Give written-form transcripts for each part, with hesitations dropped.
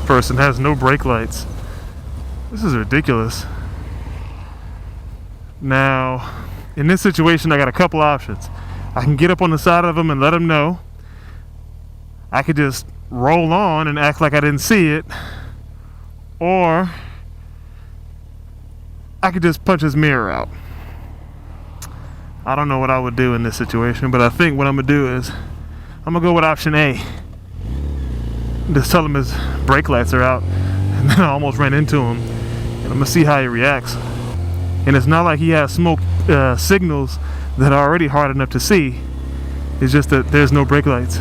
person has no brake lights. This is ridiculous. Now, in this situation, I got a couple options. I can get up on the side of them and let him know. I could just roll on and act like I didn't see it. Or I could just punch his mirror out. I don't know what I would do in this situation, but I think what I'm gonna do is I'm gonna go with option A. Just tell him his brake lights are out, and then I almost ran into him, and I'm gonna see how he reacts. And it's not like he has smoke signals that are already hard enough to see. It's just that there's no brake lights.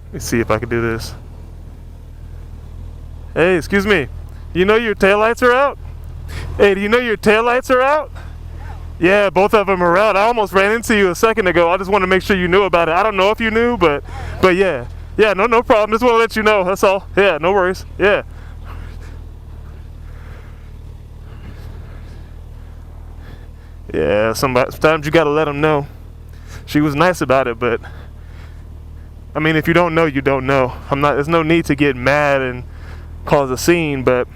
Let me see if I can do this. Hey, excuse me. You know your taillights are out? Hey, do you know your taillights are out? Yeah, both of them are out. I almost ran into you a second ago. I just want to make sure you knew about it. I don't know if you knew, but yeah. Yeah, no problem. Just want to let you know. That's all. Yeah, no worries. Yeah. Yeah, sometimes you got to let them know. She was nice about it, but I mean, if you don't know, you don't know. There's no need to get mad and cause a scene, but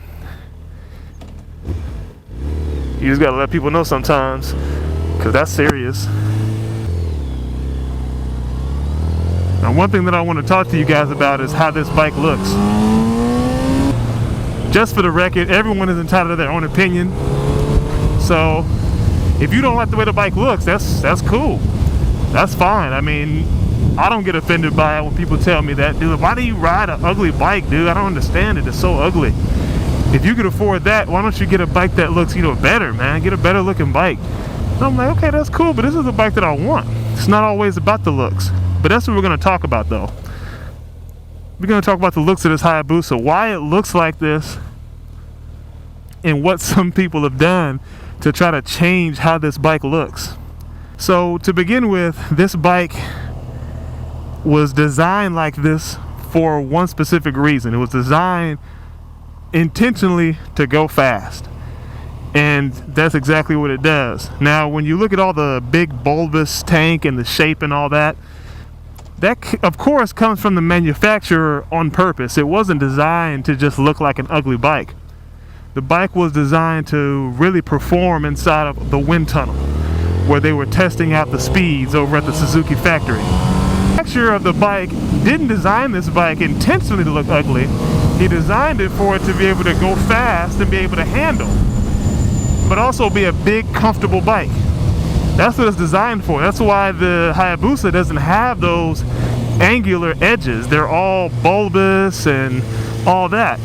you just gotta let people know sometimes, because that's serious. Now, one thing that I want to talk to you guys about is how this bike looks. Just for the record, everyone is entitled to their own opinion. So if you don't like the way the bike looks, that's cool. That's fine. I mean, I don't get offended by it when people tell me that, dude, why do you ride an ugly bike, dude? I don't understand it. It's so ugly. If you could afford that, why don't you get a bike that looks, better, man? Get a better looking bike. And I'm like, okay, that's cool, but this is the bike that I want. It's not always about the looks. But that's what we're going to talk about, though. We're going to talk about the looks of this Hayabusa, why it looks like this, and what some people have done to try to change how this bike looks. So to begin with, this bike was designed like this for one specific reason. It was designed intentionally to go fast, and that's exactly what it does. Now, when you look at all the big bulbous tank and the shape and all that of course comes from the manufacturer on purpose. It wasn't designed to just look like an ugly bike. The bike was designed to really perform inside of the wind tunnel, where they were testing out the speeds over at the Suzuki factory. The manufacturer of the bike didn't design this bike intentionally to look ugly. He designed it for it to be able to go fast and be able to handle, but also be a big, comfortable bike. That's what it's designed for. That's why the Hayabusa doesn't have those angular edges. They're all bulbous and all that.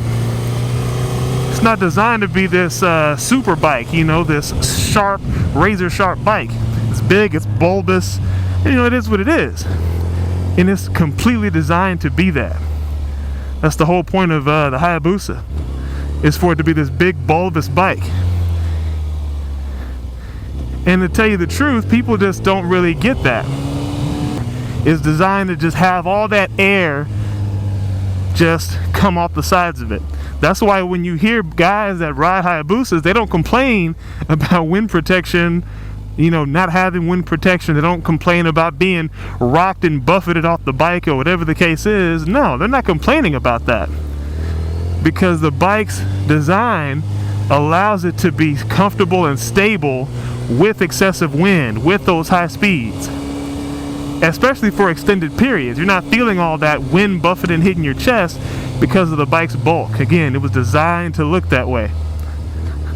It's not designed to be this super bike, this sharp, razor sharp bike. It's big, it's bulbous, and it is what it is. And it's completely designed to be that. That's the whole point of the Hayabusa, is for it to be this big, bulbous bike. And to tell you the truth, people just don't really get that. It's designed to just have all that air just come off the sides of it. That's why when you hear guys that ride Hayabusas, they don't complain about wind protection, not having wind protection. They don't complain about being rocked and buffeted off the bike or whatever the case is. No, they're not complaining about that, because the bike's design allows it to be comfortable and stable with excessive wind, with those high speeds, especially for extended periods. You're not feeling all that wind buffeting hitting your chest because of the bike's bulk. Again, it was designed to look that way.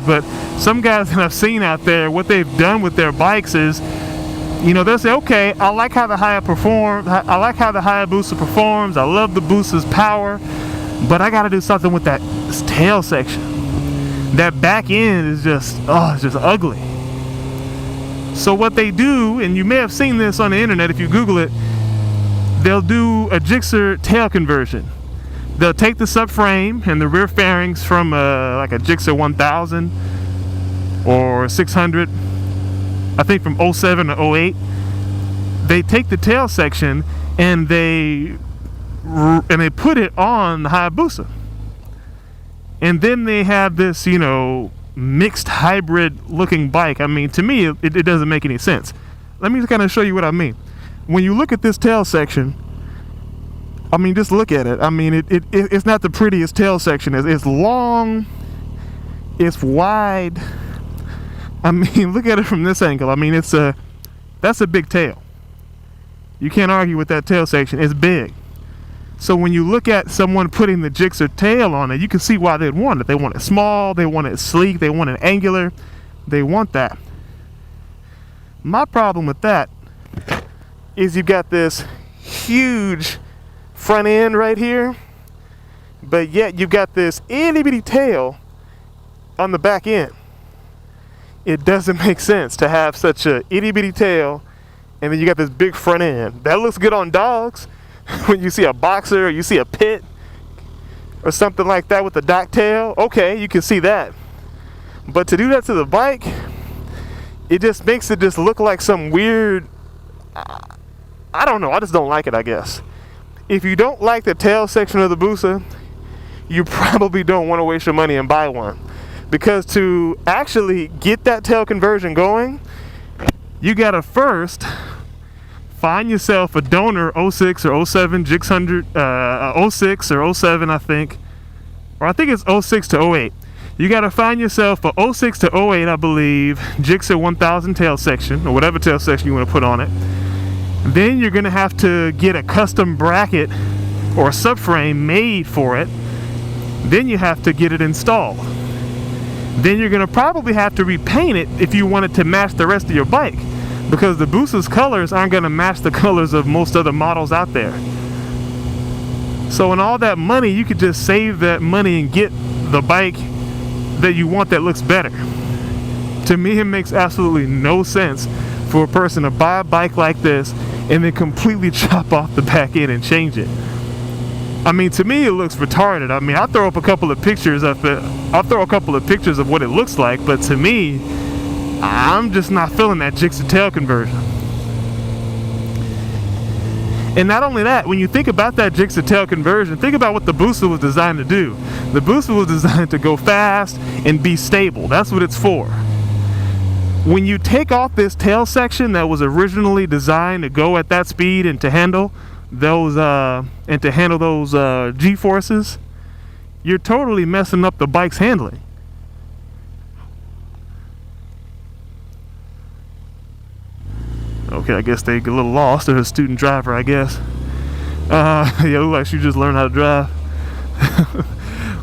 But some guys that I've seen out there, what they've done with their bikes is, they'll say, okay, I like how the Hayabusa performs, I love the Busa's power, but I gotta do something with that tail section. That back end is just ugly. So what they do, and you may have seen this on the internet if you Google it, they'll do a Gixxer tail conversion. They'll take the subframe and the rear fairings from like a Gixxer 1000 or 600, I think from 07 or 08. They take the tail section and they put it on the Hayabusa. And then they have this, mixed hybrid looking bike. I mean, to me, it doesn't make any sense. let me kind of show you what I mean. When you look at this tail section, I mean, just look at it. I mean, it's not the prettiest tail section. It's long, it's wide. I mean, look at it from this angle. I mean, that's a big tail. You can't argue with that tail section. It's big. So when you look at someone putting the Gixxer tail on it, you can see why they'd want it. They want it small, they want it sleek, they want it angular, they want that. My problem with that is you've got this huge front end right here, but yet you've got this itty bitty tail on the back end. It doesn't make sense to have such a itty bitty tail and then you got this big front end. That looks good on dogs. When you see a boxer or you see a pit or something like that with a dock tail, okay, you can see that. But to do that to the bike, it just makes it just look like some weird, I don't know, I just don't like it, I guess. If you don't like the tail section of the Busa, you probably don't want to waste your money and buy one. Because to actually get that tail conversion going, you gotta first find yourself a donor 06 or 07 Gixxer, 06 or 07 I think, or I think it's 06 to 08. You got to find yourself a 06 to 08, I believe, Gixxer 1000 tail section, or whatever tail section you want to put on it. Then you're going to have to get a custom bracket or a subframe made for it. Then you have to get it installed. Then you're going to probably have to repaint it if you want it to match the rest of your bike, because the Busa's colors aren't going to match the colors of most other models out there. So in all that money, you could just save that money and get the bike that you want that looks better. To me, it makes absolutely no sense for a person to buy a bike like this and then completely chop off the back end and change it. I mean, to me, it looks retarded. I mean, I'll throw up a couple of pictures of it. I'll throw a couple of pictures of what it looks like, but to me, I'm just not feeling that Gixxer tail conversion. And not only that, when you think about that Gixxer tail conversion, think about what the Busa was designed to do. The Busa was designed to go fast and be stable. That's what it's for. When you take off this tail section that was originally designed to go at that speed and to handle those G-forces, you're totally messing up the bike's handling. Okay, I guess they get a little lost. They're a student driver, I guess. Yeah, it looks like she just learned how to drive.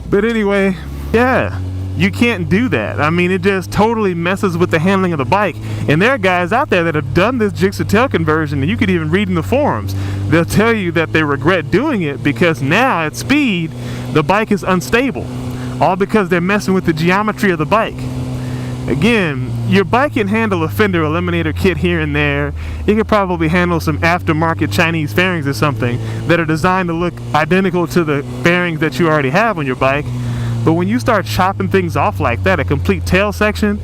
But anyway, yeah, you can't do that. I mean, it just totally messes with the handling of the bike. And there are guys out there that have done this Gixxer tail conversion, and you could even read in the forums. They'll tell you that they regret doing it because now at speed, the bike is unstable. All because they're messing with the geometry of the bike. Again, your bike can handle a fender eliminator kit here and there. It could probably handle some aftermarket Chinese fairings or something that are designed to look identical to the fairings that you already have on your bike. But when you start chopping things off like that, a complete tail section,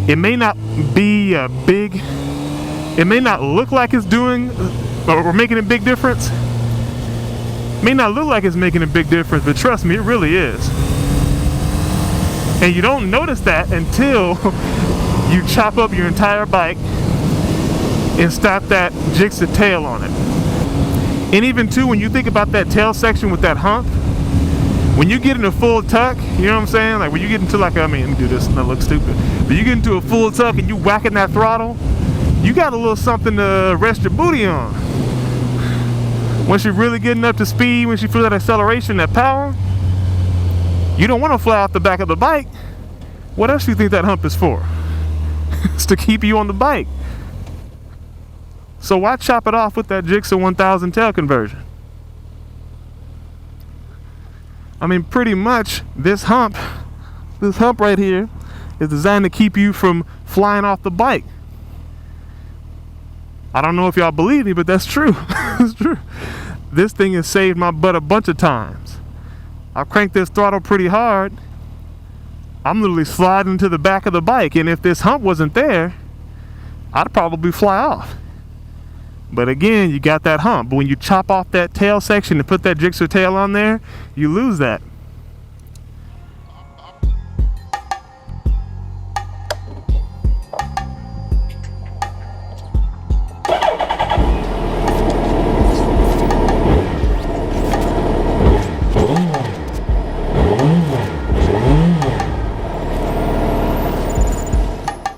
it may not be it may not look like it's doing or making a big difference. It may not look like it's making a big difference, but trust me, it really is. And you don't notice that until you chop up your entire bike and stop that Gixxer tail on it. And even too, when you think about that tail section with that hump, when you get in a full tuck, you know what I'm saying? Like when you get into like, I mean, let me do this and that looks stupid. But you get into a full tuck and you whacking that throttle, you got a little something to rest your booty on. Once you're really getting up to speed, once you feel that acceleration, that power, you don't want to fly off the back of the bike. What else do you think that hump is for? It's to keep you on the bike. So why chop it off with that Gixxer 1000 tail conversion? I mean, pretty much this hump right here is designed to keep you from flying off the bike. I don't know if y'all believe me, but that's true. It's true. This thing has saved my butt a bunch of times. I crank this throttle pretty hard, I'm literally sliding to the back of the bike, and if this hump wasn't there, I'd probably fly off. But again, you got that hump. But when you chop off that tail section and put that Gixxer tail on there, you lose that.